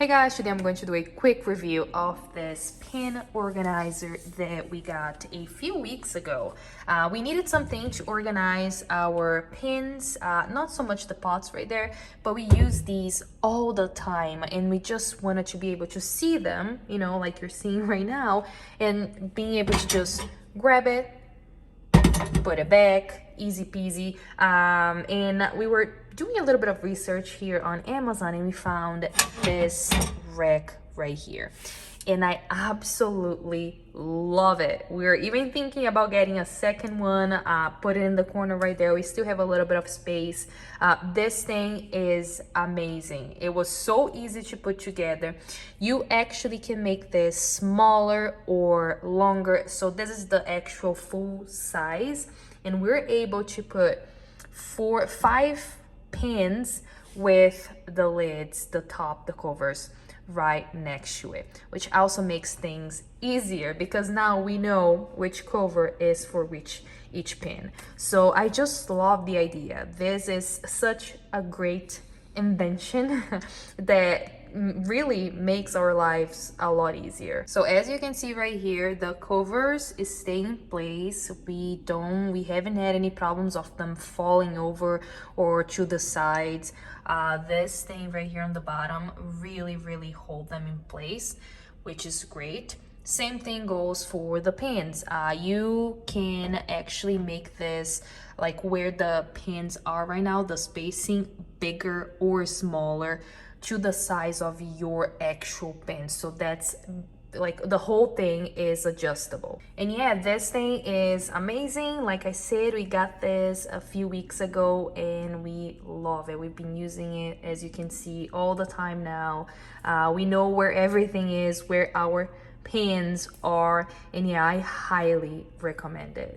Hey guys, today I'm going to do a quick review of this pin organizer that we got a few weeks ago. We needed something to organize our pins, not so much the pots right there, but we use these all the time and we just wanted to be able to see them, you know, like you're seeing right now, and being able to just grab it, put it back, easy peasy. And we were doing a little bit of research here on Amazon and we found this rack right here, and I absolutely love it. We're even thinking about getting a second one, put it in the corner right there. We still have a little bit of space. This thing is amazing. It was so easy to put together. You actually can make this smaller or longer, so this is the actual full size, and we're able to put 5 pins with the lids, the top, the covers right next to it, which also makes things easier because now we know which cover is for which each pin. So I just love the idea. This is such a great invention that really makes our lives a lot easier. So as you can see right here, the covers is staying in place. We haven't had any problems of them falling over or to the sides. This thing right here on the bottom really hold them in place, which is great. Same thing goes for the pins. You can actually make this, like where the pins are right now, the spacing bigger or smaller to the size of your actual pin. So that's like the whole thing is adjustable. And yeah, this thing is amazing. Like I said, we got this a few weeks ago and we love it. We've been using it, as you can see, all the time now. We know where everything is, where our pins are, and yeah, I highly recommend it.